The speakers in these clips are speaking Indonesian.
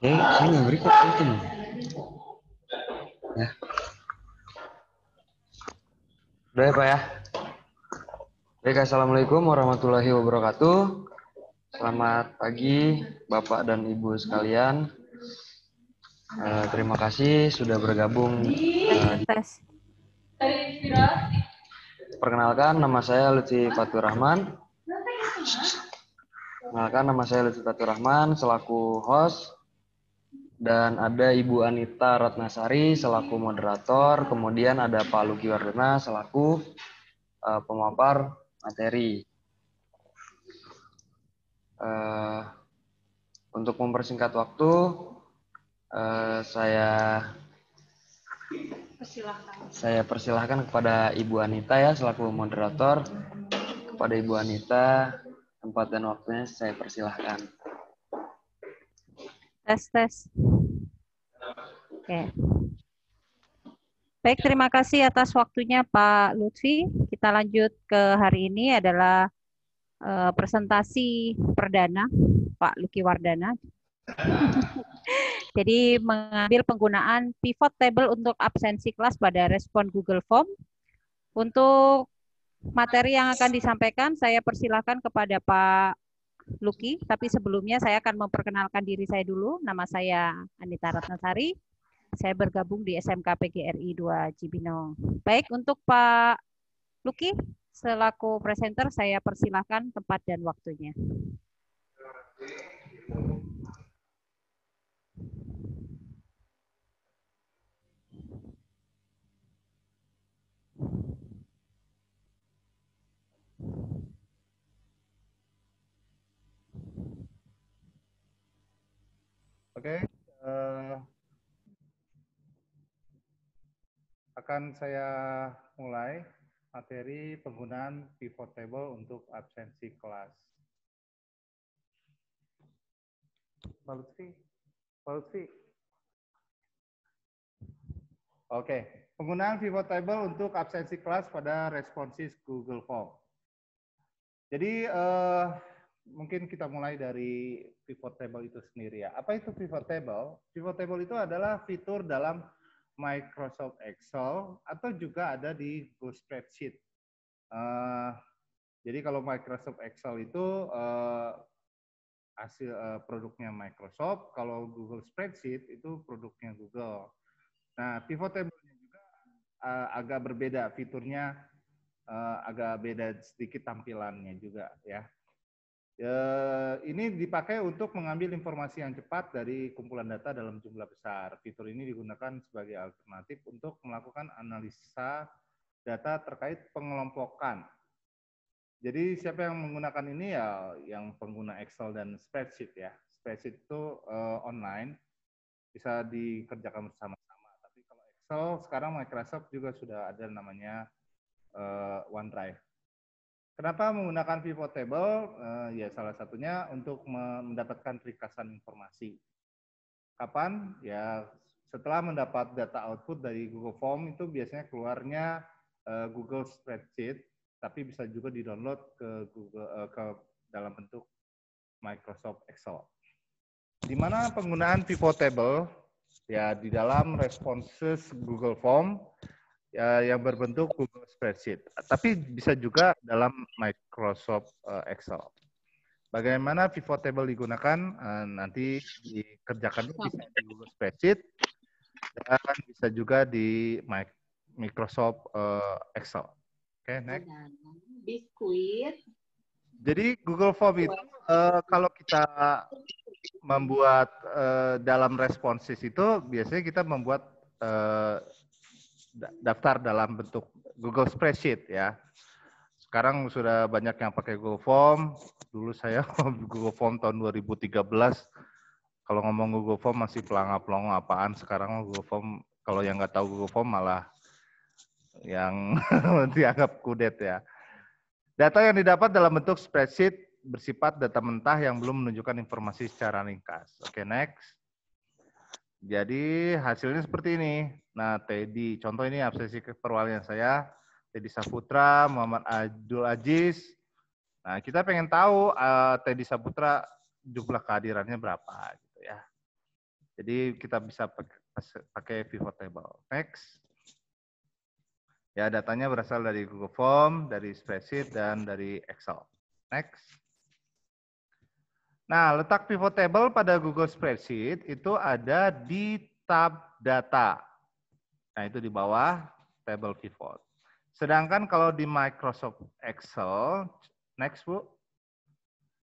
Saya nggak berikut itu nih. Ya, udah ya Pak ya. Baik, assalamualaikum warahmatullahi wabarakatuh. Selamat pagi Bapak dan Ibu sekalian. Terima kasih sudah bergabung. Tes. Perkenalkan, nama saya Lutfi Fatur Rahman. Selaku host. Dan ada Ibu Anita Ratnasari selaku moderator. Kemudian ada Pak Luki Wardana selaku pemapar materi. Untuk mempersingkat waktu, saya persilahkan kepada Ibu Anita ya selaku moderator. Kepada Ibu Anita, tempat dan waktunya saya persilahkan. Tes. Oke. Baik, terima kasih atas waktunya Pak Lutfi. Kita lanjut ke hari ini adalah presentasi perdana Pak Luki Wardana. Jadi mengambil penggunaan pivot table untuk absensi kelas pada respon Google Form. Untuk materi yang akan disampaikan, saya persilahkan kepada Pak Luki, tapi sebelumnya saya akan memperkenalkan diri saya dulu. Nama saya Anita Ratnasari. Saya bergabung di SMK PGRI 2 Cibinong. Baik, untuk Pak Luki, selaku presenter, saya persilahkan tempat dan waktunya. Oke, akan saya mulai materi penggunaan pivot table untuk absensi kelas. Pak Lutfi. Oke, penggunaan pivot table untuk absensi kelas pada responsis Google Form. Jadi mungkin kita mulai dari pivot table itu sendiri ya. Apa itu pivot table? Pivot table itu adalah fitur dalam Microsoft Excel atau juga ada di Google Spreadsheet. Jadi kalau Microsoft Excel itu hasil produknya Microsoft, kalau Google Spreadsheet itu produknya Google. Nah, pivot table-nya juga agak berbeda fiturnya, agak beda sedikit tampilannya juga ya. Ini dipakai untuk mengambil informasi yang cepat dari kumpulan data dalam jumlah besar. Fitur ini digunakan sebagai alternatif untuk melakukan analisa data terkait pengelompokan. Jadi siapa yang menggunakan ini ya yang pengguna Excel dan Spreadsheet ya. Spreadsheet itu online, bisa dikerjakan bersama-sama. Tapi kalau Excel sekarang Microsoft juga sudah ada namanya OneDrive. Kenapa menggunakan pivot table? Ya salah satunya untuk mendapatkan ringkasan informasi. Kapan? Ya setelah mendapat data output dari Google Form itu biasanya keluarnya Google Spreadsheet, tapi bisa juga di-download ke Google ke dalam bentuk Microsoft Excel. Di mana penggunaan pivot table ya di dalam responses Google Form ya, yang berbentuk Google Spreadsheet, tapi bisa juga dalam Microsoft Excel. Bagaimana pivot table digunakan nanti dikerjakan bisa di Google Spreadsheet dan bisa juga di Microsoft Excel. Oke, next. Biskuit. Jadi Google Form itu kalau kita membuat dalam responses itu biasanya kita membuat daftar dalam bentuk Google Spreadsheet ya. Sekarang sudah banyak yang pakai Google Form. Dulu saya Google Form tahun 2013. Kalau ngomong Google Form masih pelangap-pelongo apaan. Sekarang Google Form kalau yang nggak tahu Google Form malah yang dianggap kudet ya. Data yang didapat dalam bentuk spreadsheet bersifat data mentah yang belum menunjukkan informasi secara ringkas. Oke, next. Jadi hasilnya seperti ini. Nah, Teddy, contoh ini absensi perwalian saya, Teddy Saputra, Muhammad Abdul Aziz. Nah, kita pengen tahu Teddy Saputra jumlah kehadirannya berapa gitu ya. Jadi kita bisa pakai pivot table. Next. Ya, datanya berasal dari Google Form, dari spreadsheet, dan dari Excel. Next. Nah, letak pivot table pada Google Spreadsheet itu ada di tab data. Nah, itu di bawah table pivot. Sedangkan kalau di Microsoft Excel, next Bu.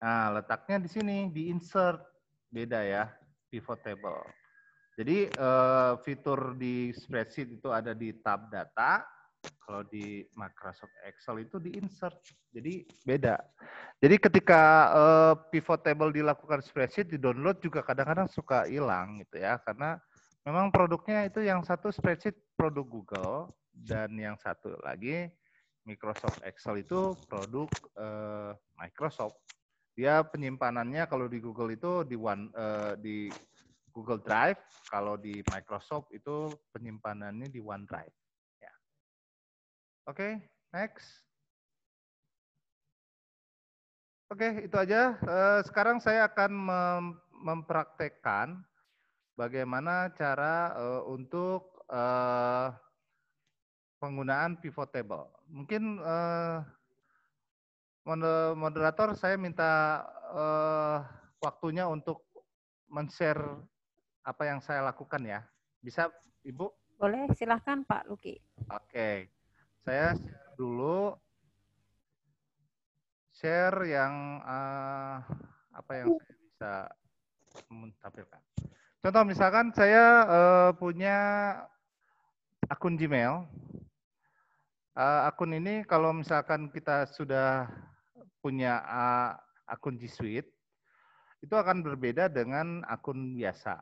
Nah, letaknya di sini, di insert. Beda ya, pivot table. Jadi fitur di spreadsheet itu ada di tab data, kalau di Microsoft Excel itu di insert. Jadi beda. Jadi ketika pivot table dilakukan spreadsheet, di download juga kadang-kadang suka hilang gitu ya, karena memang produknya itu yang satu spreadsheet produk Google dan yang satu lagi Microsoft Excel itu produk Microsoft. Dia penyimpanannya kalau di Google itu di Google Drive, kalau di Microsoft itu penyimpanannya di OneDrive. Ya. Oke, next. Oke, itu aja. Sekarang saya akan mempraktekkan bagaimana cara untuk penggunaan pivot table. Mungkin moderator saya minta waktunya untuk men-share apa yang saya lakukan ya. Bisa, Ibu? Boleh, silahkan Pak Luki. Oke, saya share dulu. Share yang apa yang saya bisa menampilkan. Contoh misalkan saya punya akun Gmail. Akun ini kalau misalkan kita sudah punya akun G Suite, itu akan berbeda dengan akun biasa.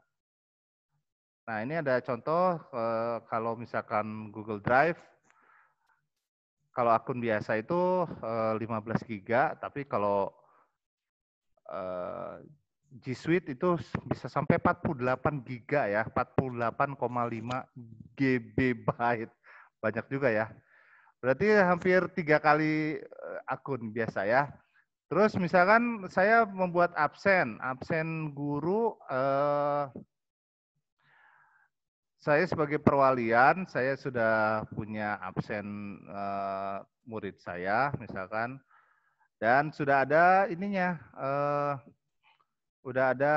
Nah, ini ada contoh kalau misalkan Google Drive, kalau akun biasa itu 15 GB, tapi kalau G Suite itu bisa sampai 48 GB ya, 48,5 GB. Banyak juga ya. Berarti hampir 3 kali akun biasa ya. Terus misalkan saya membuat absen guru, saya sebagai perwalian, saya sudah punya absen murid saya misalkan, dan sudah ada ininya, udah ada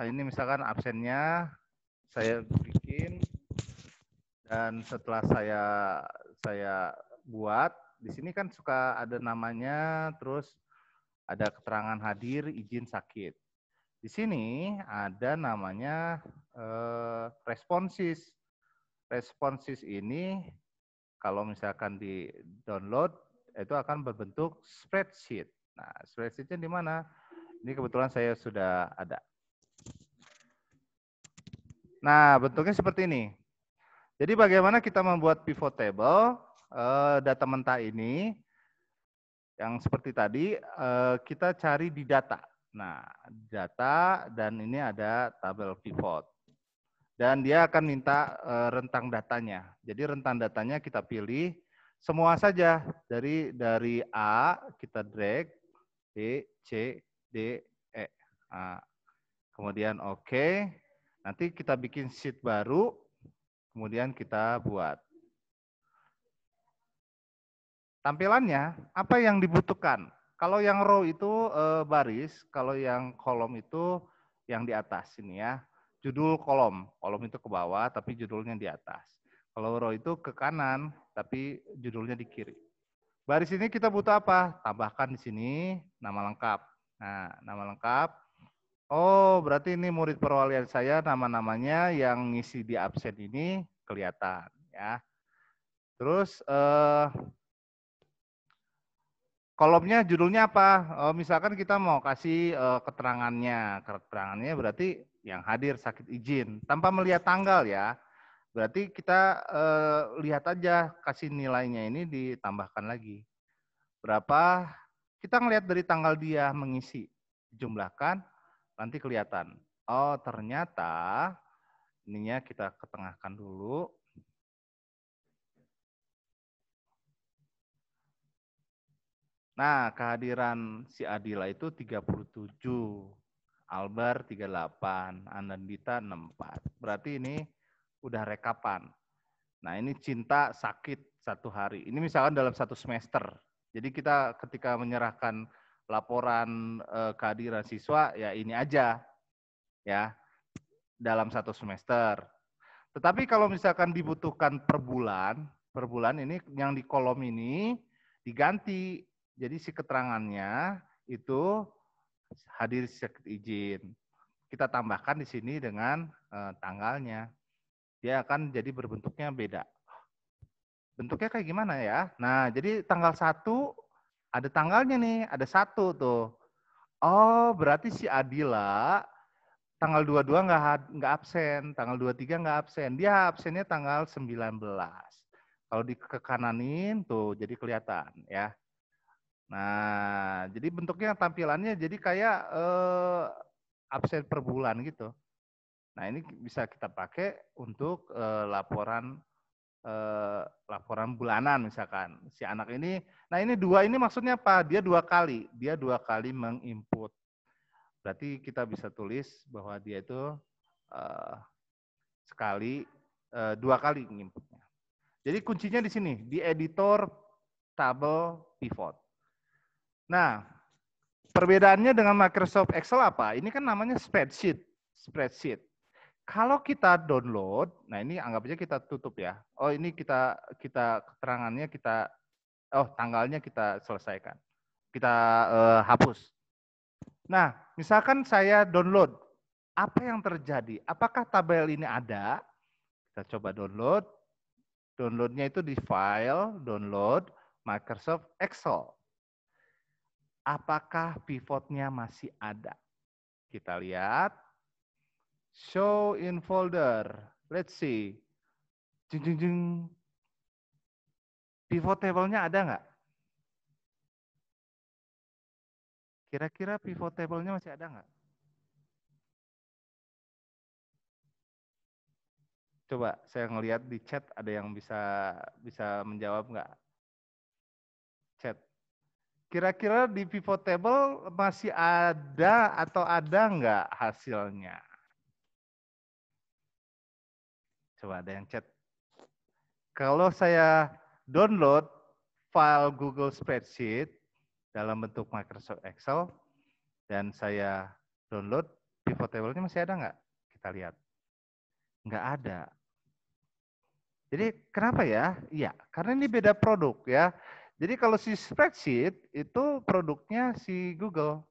ini misalkan absennya saya bikin, dan setelah saya buat, di sini kan suka ada namanya, terus ada keterangan hadir, izin sakit. Di sini ada namanya responsis. Responsis ini kalau misalkan di download itu akan berbentuk spreadsheet. Nah, spreadsheetnya di mana? Ini kebetulan saya sudah ada. Nah, bentuknya seperti ini. Jadi bagaimana kita membuat pivot table data mentah ini yang seperti tadi kita cari di data. Nah, data dan ini ada tabel pivot. Dan dia akan minta rentang datanya. Jadi rentang datanya kita pilih semua saja dari A kita drag B, C, D, E. Nah, kemudian oke. Nanti kita bikin sheet baru, kemudian kita buat. Tampilannya apa yang dibutuhkan? Kalau yang row itu baris, kalau yang kolom itu yang di atas ini ya. Judul kolom itu ke bawah tapi judulnya di atas. Kalau row itu ke kanan tapi judulnya di kiri. Baris ini kita butuh apa? Tambahkan di sini nama lengkap. Nah, nama lengkap. Oh, berarti ini murid perwalian saya, nama-namanya yang ngisi di absen ini kelihatan ya. Terus kolomnya judulnya apa? Misalkan kita mau kasih keterangannya. Keterangannya berarti yang hadir sakit izin. Tanpa melihat tanggal ya. Berarti kita lihat aja, kasih nilainya ini ditambahkan lagi. Berapa? Kita ngelihat dari tanggal dia mengisi. Jumlahkan, nanti kelihatan. Oh ternyata, ininya kita ketengahkan dulu. Nah, kehadiran si Adila itu 37. Albar 38, Anandita 64. Berarti ini udah rekapan. Nah, ini Cinta sakit 1 hari. Ini misalkan dalam 1 semester. Jadi kita ketika menyerahkan laporan kehadiran siswa, ya ini aja, ya, dalam 1 semester. Tetapi kalau misalkan dibutuhkan per bulan ini yang di kolom ini diganti. Jadi si keterangannya itu hadir sakit izin. Kita tambahkan di sini dengan tanggalnya. Dia akan jadi berbentuknya beda. Bentuknya kayak gimana ya? Nah, jadi tanggal 1 ada tanggalnya nih, ada 1 tuh. Oh, berarti si Adila tanggal 22 nggak absen, tanggal 23 nggak absen. Dia absennya tanggal 19. Kalau dikekananin tuh jadi kelihatan ya. Nah, jadi bentuknya tampilannya jadi kayak absen per bulan gitu. Nah, ini bisa kita pakai untuk laporan bulanan misalkan. Si anak ini, nah ini 2 ini maksudnya apa? Dia 2 kali, dia 2 kali menginput. Berarti kita bisa tulis bahwa dia itu sekali 2 kali menginputnya. Jadi kuncinya di sini, di editor tabel pivot. Nah, perbedaannya dengan Microsoft Excel apa? Ini kan namanya spreadsheet. Kalau kita download, nah ini anggap aja kita tutup ya. Oh, ini kita keterangannya tanggalnya kita selesaikan. Kita hapus. Nah, misalkan saya download, apa yang terjadi? Apakah tabel ini ada? Kita coba download. Downloadnya itu di file, download Microsoft Excel. Apakah pivotnya masih ada? Kita lihat. Show in folder. Let's see. Jeng, jeng, jeng. Pivot table-nya ada nggak? Kira-kira pivot table-nya masih ada nggak? Coba saya ngelihat di chat ada yang bisa menjawab nggak? Chat. Kira-kira di pivot table masih ada atau ada nggak hasilnya? Coba ada yang chat. Kalau saya download file Google Spreadsheet dalam bentuk Microsoft Excel dan saya download, pivot table-nya masih ada nggak? Kita lihat. Nggak ada. Jadi kenapa ya? Iya, karena ini beda produk ya. Jadi kalau si spreadsheet itu produknya si Google.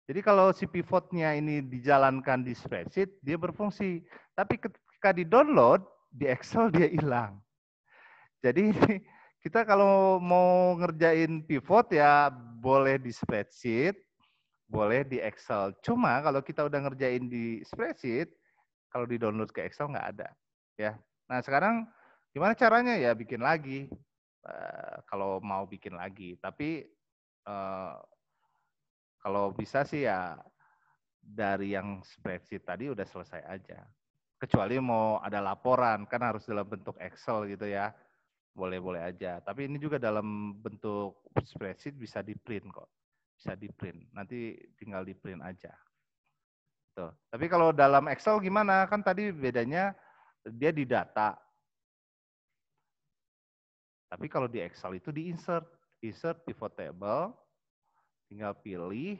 Jadi kalau si pivotnya ini dijalankan di spreadsheet, dia berfungsi. Tapi ketika di-download, di Excel dia hilang. Jadi kita kalau mau ngerjain pivot ya boleh di spreadsheet, boleh di Excel. Cuma kalau kita udah ngerjain di spreadsheet, kalau di-download ke Excel nggak ada. Ya. Nah sekarang gimana caranya ya bikin lagi. Kalau mau bikin lagi, tapi kalau bisa sih ya dari yang spreadsheet tadi udah selesai aja. Kecuali mau ada laporan, kan harus dalam bentuk Excel gitu ya. Boleh-boleh aja. Tapi ini juga dalam bentuk spreadsheet bisa di-print kok. Bisa di-print. Nanti tinggal di-print aja. Tuh. Tapi kalau dalam Excel gimana? Kan tadi bedanya dia di data. Tapi kalau di Excel itu di insert pivot table, tinggal pilih,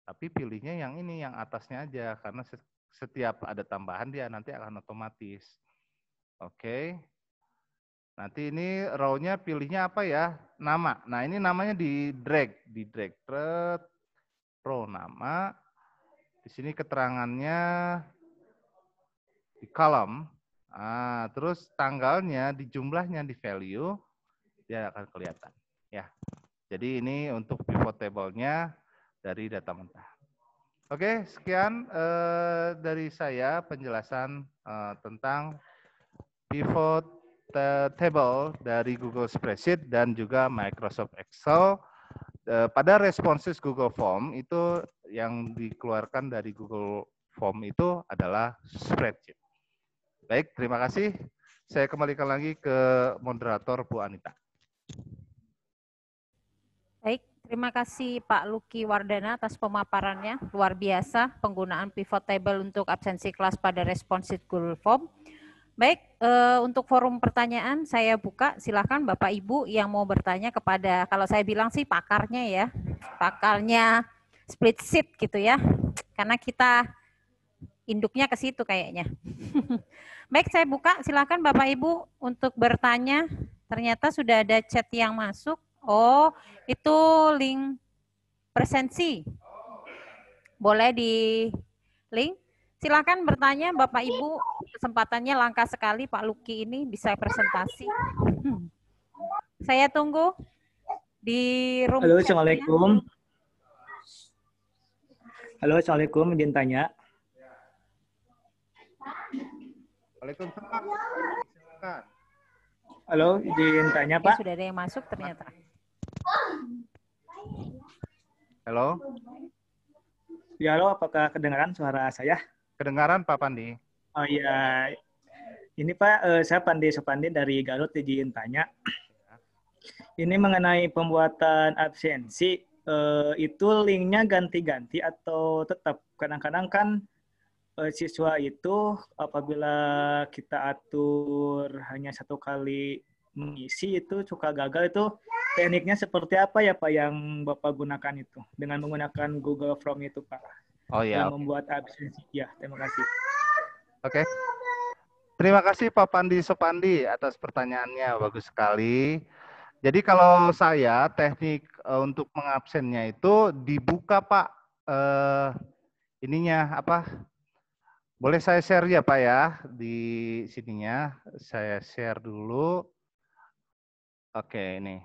tapi pilihnya yang ini, yang atasnya aja, karena setiap ada tambahan dia nanti akan otomatis. Oke. Nanti ini row-nya pilihnya apa ya? Nama. Nah ini namanya di drag, row nama. Di sini keterangannya di kolom. Nah, terus tanggalnya di jumlahnya di value dia akan kelihatan ya. Jadi ini untuk pivot table-nya dari data mentah. Oke, sekian dari saya penjelasan tentang pivot table dari Google Spreadsheet dan juga Microsoft Excel. Pada responses Google Form itu yang dikeluarkan dari Google Form itu adalah spreadsheet. Baik, terima kasih. Saya kembalikan lagi ke moderator Bu Anita. Baik, Terima kasih Pak Lucky Wardana atas pemaparannya. Luar biasa penggunaan pivot table untuk absensi kelas pada responsive Google Form. Baik, untuk forum pertanyaan saya buka. Silakan Bapak Ibu yang mau bertanya kepada, kalau saya bilang sih pakarnya ya, pakarnya split sheet gitu ya. Karena kita induknya ke situ kayaknya. Baik, saya buka. Silakan Bapak Ibu untuk bertanya. Ternyata sudah ada chat yang masuk. Oh, itu link presensi. Boleh di link. Silakan bertanya Bapak Ibu. Kesempatannya langka sekali Pak Lucky ini bisa presentasi. Saya tunggu di room. Halo, Assalamualaikum. Halo, Assalamualaikum. Izin tanya. Waalaikumsalam. Silakan. Halo, izin tanya, Pak. Sudah ada yang masuk ternyata. Halo. Ya, halo, apakah kedengaran suara saya? Kedengaran Pak Pandi? Oh iya, ini Pak, saya Pandi Supandi dari Garut, izin tanya. Ini mengenai pembuatan absensi, itu linknya ganti-ganti atau tetap? Kadang-kadang kan siswa itu apabila kita atur hanya satu kali mengisi itu suka gagal. Itu tekniknya seperti apa ya Pak yang Bapak gunakan itu dengan menggunakan Google Form itu Pak? Oh ya. Membuat absensi. Ya, terima kasih. Oke. Terima kasih Pak Pandi Supandi atas pertanyaannya, bagus sekali. Jadi kalau saya teknik untuk mengabsennya itu dibuka Pak, ininya apa? Boleh saya share ya Pak ya di sininya. Saya share dulu. Oke, ini.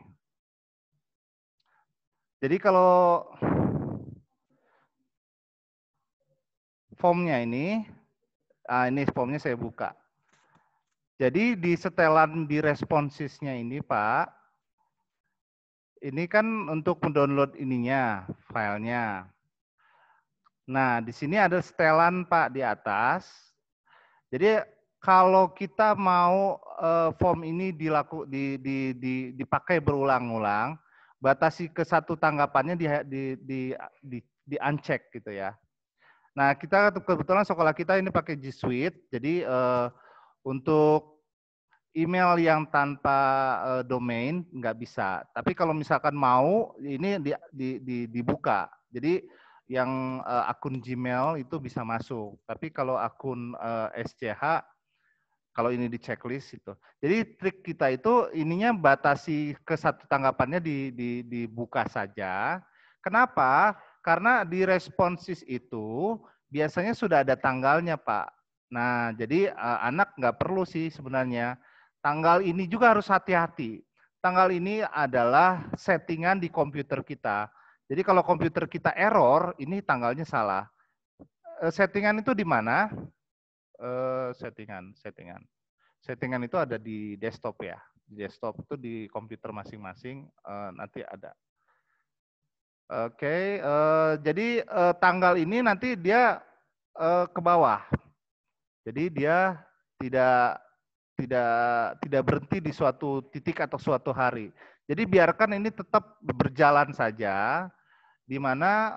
Jadi kalau formnya ini formnya saya buka. Jadi di setelan di responsisnya ini Pak, ini kan untuk mendownload ininya, filenya. Nah, di sini ada setelan Pak di atas. Jadi kalau kita mau form ini dipakai berulang-ulang, batasi ke satu tanggapannya di uncheck gitu ya. Nah, kita kebetulan sekolah kita ini pakai G Suite, jadi untuk email yang tanpa domain nggak bisa. Tapi kalau misalkan mau, ini dibuka. Jadi yang akun Gmail itu bisa masuk. Tapi kalau akun SCH, kalau ini di checklist itu. Jadi trik kita itu ininya batasi ke satu tanggapannya dibuka saja. Kenapa? Karena di responses itu biasanya sudah ada tanggalnya, Pak. Nah, jadi anak nggak perlu sih sebenarnya. Tanggal ini juga harus hati-hati. Tanggal ini adalah settingan di komputer kita. Jadi kalau komputer kita error, ini tanggalnya salah. Settingan itu di mana? Settingan itu ada di desktop ya. Di desktop itu di komputer masing-masing nanti ada. Oke, jadi tanggal ini nanti dia ke bawah. Jadi dia tidak berhenti di suatu titik atau suatu hari. Jadi biarkan ini tetap berjalan saja, di mana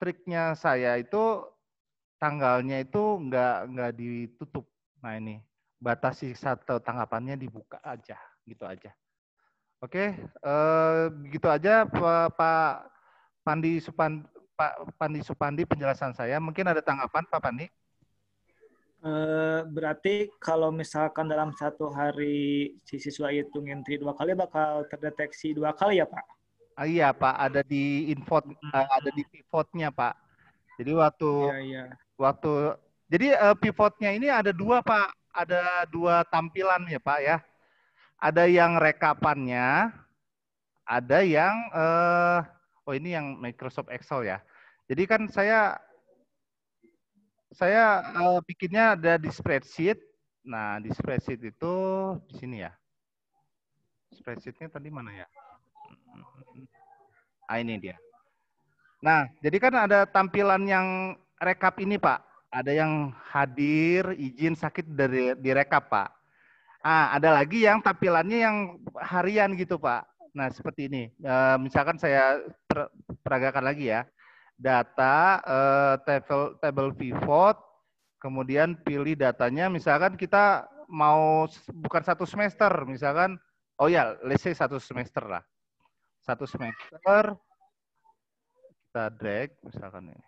triknya saya itu tanggalnya itu nggak ditutup. Nah ini batasi satu tanggapannya dibuka aja, gitu aja. Oke, begitu aja Pak Pandi Supandi penjelasan saya. Mungkin ada tanggapan Pak Pandi? Berarti kalau misalkan dalam satu hari si siswa itu ngentri 2 kali bakal terdeteksi 2 kali ya Pak? Iya Pak, ada di info, ada di pivotnya Pak. Jadi jadi pivotnya ini ada 2 Pak, ada 2 tampilan ya Pak ya. Ada yang rekapannya, ada yang ini yang Microsoft Excel ya. Jadi kan saya bikinnya ada di spreadsheet. Nah, di spreadsheet itu di sini ya. Spreadsheetnya tadi mana ya? Ini dia. Nah, jadi kan ada tampilan yang rekap ini, Pak. Ada yang hadir, izin sakit dari direkap, Pak. Ada lagi yang tampilannya yang harian gitu, Pak. Nah, seperti ini. Misalkan saya peragakan lagi ya. Data, table pivot, kemudian pilih datanya. Misalkan kita mau bukan satu semester, misalkan, oh ya, let's say satu semester lah. Satu semester, kita drag, misalkan ini.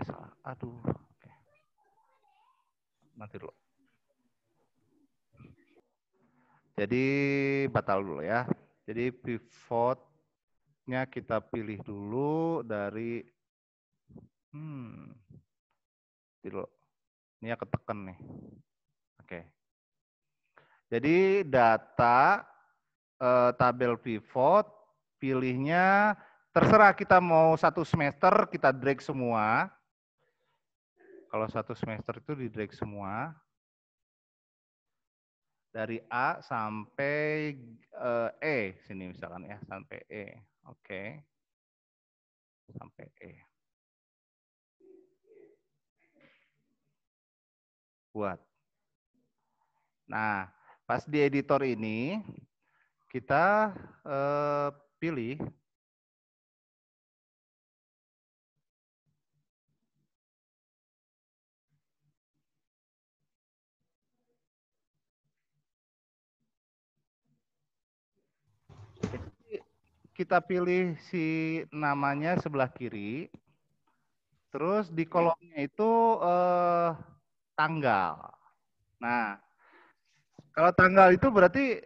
Salah. Aduh. Oke. Nanti dulu. Jadi batal dulu ya. Jadi pivotnya kita pilih dulu dari dulu. Ini ya ketekan nih. Oke. Jadi data tabel pivot pilihnya terserah kita mau satu semester kita drag semua. Kalau satu semester itu di drag semua. Dari A sampai E sini misalkan ya, sampai E. Oke. Sampai E. Buat. Nah, pas di editor ini kita pilih kita pilih si namanya sebelah kiri, terus di kolomnya itu tanggal. Nah, kalau tanggal itu berarti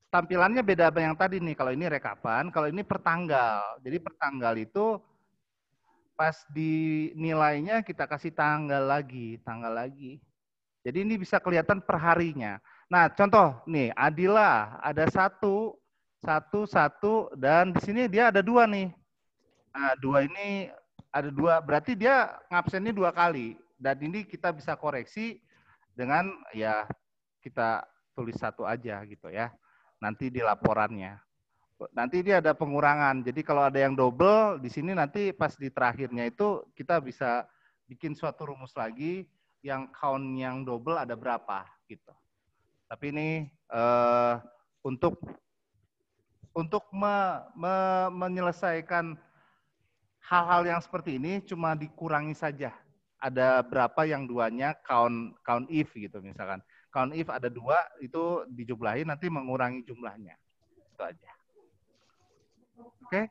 tampilannya beda apa yang tadi nih. Kalau ini rekapan, kalau ini per tanggal. Jadi per tanggal itu pas di nilainya kita kasih tanggal lagi. Jadi ini bisa kelihatan per harinya. Nah, contoh nih, Adila ada satu, dan di sini dia ada dua nih. Nah, dua ini ada dua, berarti dia ngabsennya 2 kali. Dan ini kita bisa koreksi dengan ya kita tulis satu aja gitu ya. Nanti di laporannya. Nanti dia ada pengurangan. Jadi kalau ada yang double di sini nanti pas di terakhirnya itu kita bisa bikin suatu rumus lagi yang count yang double ada berapa gitu. Tapi ini untuk menyelesaikan hal-hal yang seperti ini cuma dikurangi saja. Ada berapa yang duanya count if gitu misalkan. Count if ada 2 itu dijumlahin nanti mengurangi jumlahnya. Itu aja. Oke.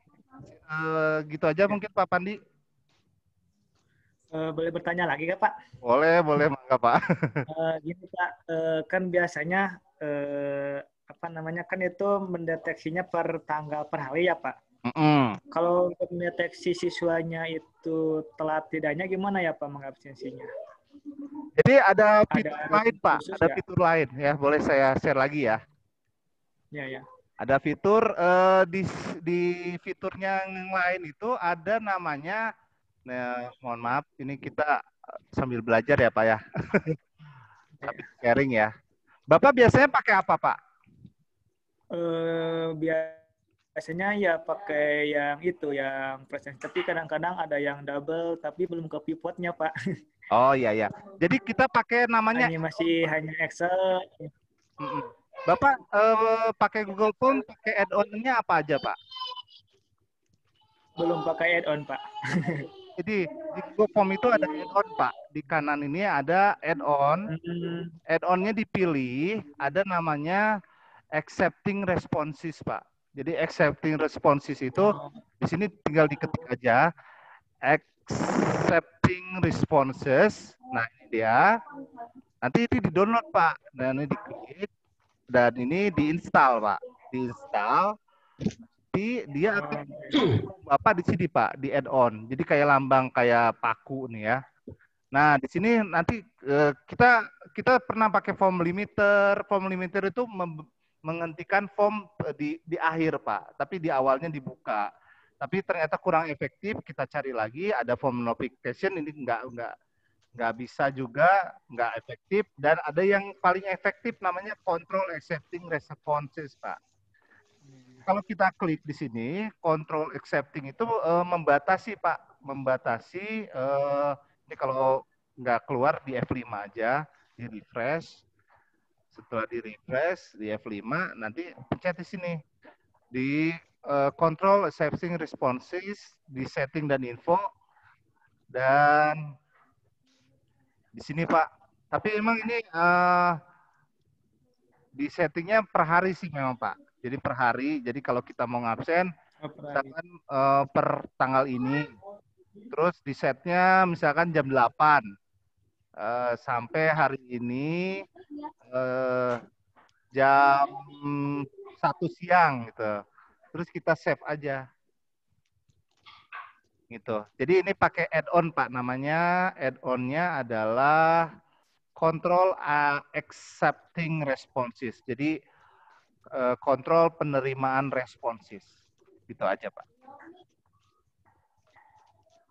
Gitu aja mungkin Pak Pandi. Boleh bertanya lagi nggak Pak? Boleh, mangga Pak. Gini Pak, kan biasanya apa namanya kan itu mendeteksinya per tanggal per hari ya Pak. Kalau untuk mendeteksi siswanya itu telat tidaknya gimana ya Pak mengabsensinya? Jadi ada fitur lain Pak, ada fitur lain ya. Boleh saya share lagi ya? Ya. Ada fitur di fiturnya yang lain itu ada namanya. Nah, mohon maaf, ini kita sambil belajar ya Pak ya. Sambil sharing ya. Bapak biasanya pakai apa Pak? Biasanya ya pakai yang itu, yang presence. Tapi kadang-kadang ada yang double, tapi belum ke pivotnya Pak. Oh iya ya. Jadi kita pakai namanya. Ini masih hanya Excel. Bapak pakai Google Form, pakai add-on-nya apa aja Pak? Belum pakai add-on Pak. Jadi di Google Form itu ada add-on Pak. Di kanan ini ada add-on. Add-on-nya dipilih, ada namanya accepting responses Pak. Jadi accepting responses itu di sini tinggal diketik aja. Accepting responses. Nah ini dia. Nanti itu di-download Pak. Dan ini diklik. Dan ini diinstal Pak. Diinstal. Dia akan Bapak di sini Pak, di add-on. Jadi kayak lambang kayak paku nih ya. Nah, di sini nanti kita pernah pakai form limiter. Form limiter itu menghentikan form di akhir Pak, tapi di awalnya dibuka. Tapi ternyata kurang efektif, kita cari lagi ada form notification ini nggak bisa juga, nggak efektif, dan ada yang paling efektif namanya control accepting responses Pak. Kalau kita klik di sini, control accepting itu membatasi Pak, membatasi ini kalau nggak keluar di F5 aja, di refresh. Setelah di refresh di F5, nanti pencet di sini di control accepting responses, di setting dan info, dan di sini Pak. Tapi emang ini di settingnya per hari sih memang Pak. Jadi per hari. Jadi kalau kita mau ngabsen, misalkan per tanggal ini, terus di setnya misalkan jam 8 sampai hari ini jam 1 siang gitu. Terus kita save aja. Gitu. Jadi ini pakai add-on Pak, namanya add-onnya adalah control accepting responses. Jadi kontrol penerimaan responses. Gitu aja Pak.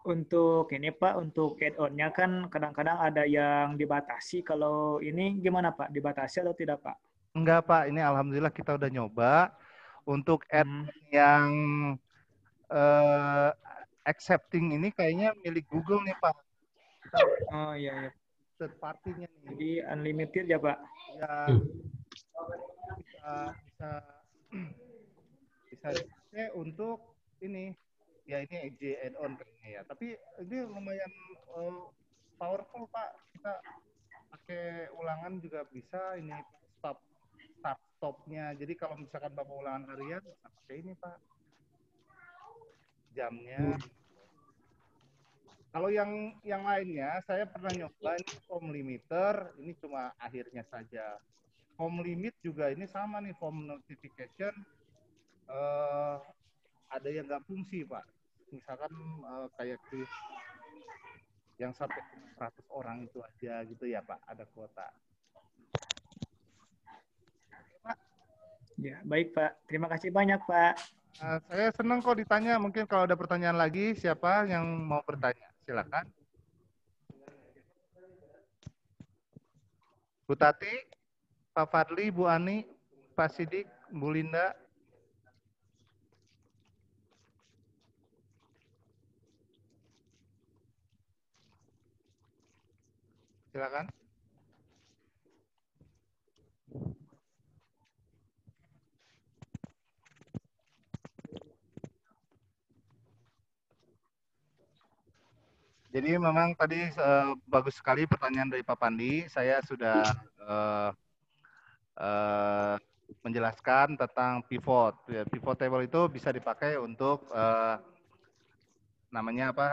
Untuk ini Pak, untuk add-on-nya kan kadang-kadang ada yang dibatasi. Kalau ini gimana Pak? Dibatasi atau tidak Pak? Enggak Pak, ini alhamdulillah kita udah nyoba. Untuk add-on yang accepting ini kayaknya milik Google nih Pak. Oh iya, iya. Third party-nya nih. Jadi unlimited ya Pak? Ya, bisa dipakai untuk ini. Ya ini EJ add-on kayaknya ya. Tapi ini lumayan powerful Pak. Kita pakai ulangan juga bisa. Ini stop-stopnya. Jadi kalau misalkan Bapak ulangan harian, bisa pakai ini Pak. Jamnya. Kalau yang lainnya, saya pernah nyoba ini form limiter. Ini cuma akhirnya saja. Form limit juga ini sama nih, form notification. Ada yang nggak fungsi Pak. Misalkan kayak yang sampai 100 orang itu aja gitu ya Pak, ada kuota. Pak. Ya, baik Pak. Terima kasih banyak Pak. Saya senang kok ditanya, mungkin kalau ada pertanyaan lagi, siapa yang mau bertanya? Silakan. Bu Tati, Pak Fadli, Bu Ani, Pak Sidik, Bu Linda. Silakan. Jadi memang tadi bagus sekali pertanyaan dari Pak Pandi. Saya sudah menjelaskan tentang pivot. Pivot table itu bisa dipakai untuk namanya apa?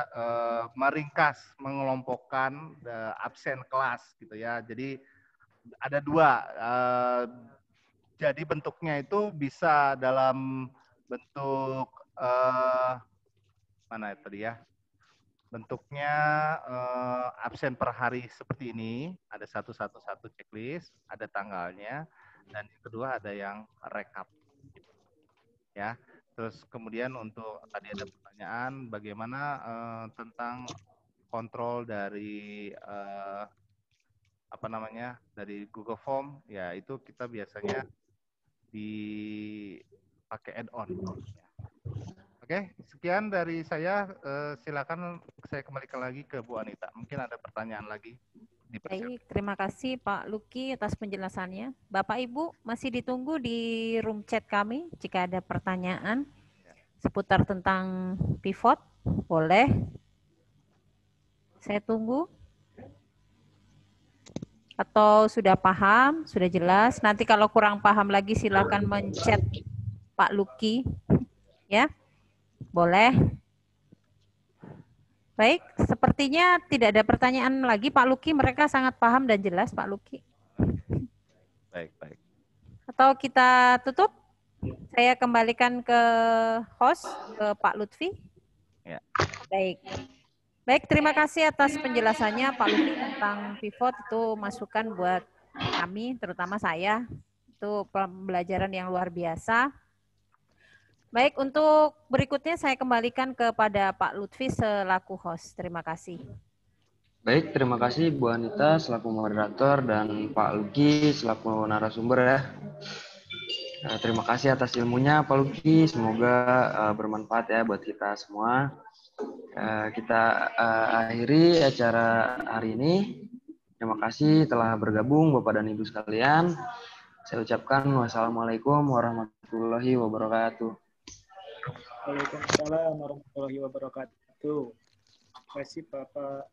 Meringkas, mengelompokkan absen kelas gitu ya. Jadi ada dua. Jadi bentuknya itu bisa dalam bentuk mana tadi ya? Bentuknya absen per hari seperti ini, ada satu checklist, ada tanggalnya, dan yang kedua ada yang rekap, ya. Terus kemudian untuk tadi ada pertanyaan bagaimana tentang kontrol dari apa namanya dari Google Form, ya itu kita biasanya dipakai add-on. Oke, sekian dari saya. Silakan saya kembalikan lagi ke Bu Anita. Mungkin ada pertanyaan lagi. Baik, terima kasih Pak Luki atas penjelasannya. Bapak Ibu masih ditunggu di room chat kami jika ada pertanyaan seputar tentang pivot, boleh. Saya tunggu. Atau sudah paham, sudah jelas. Nanti kalau kurang paham lagi silakan menchat Pak Luki. Ya. Boleh. Baik, sepertinya tidak ada pertanyaan lagi Pak Luki. Mereka sangat paham dan jelas Pak Luki. Baik, baik. Atau kita tutup? Saya kembalikan ke host, ke Pak Lutfi. Ya. Baik. Baik, terima kasih atas penjelasannya Pak Lutfi tentang pivot. Itu masukan buat kami, terutama saya. Itu pembelajaran yang luar biasa. Baik, untuk berikutnya saya kembalikan kepada Pak Lutfi selaku host. Terima kasih. Baik, terima kasih Bu Anita selaku moderator dan Pak Luki selaku narasumber ya. Terima kasih atas ilmunya Pak Luki. Semoga bermanfaat ya buat kita semua. Kita akhiri acara hari ini. Terima kasih telah bergabung Bapak dan Ibu sekalian. Saya ucapkan wassalamualaikum warahmatullahi wabarakatuh. Waalaikumsalam warahmatullahi wabarakatuh. Terima kasih Bapak.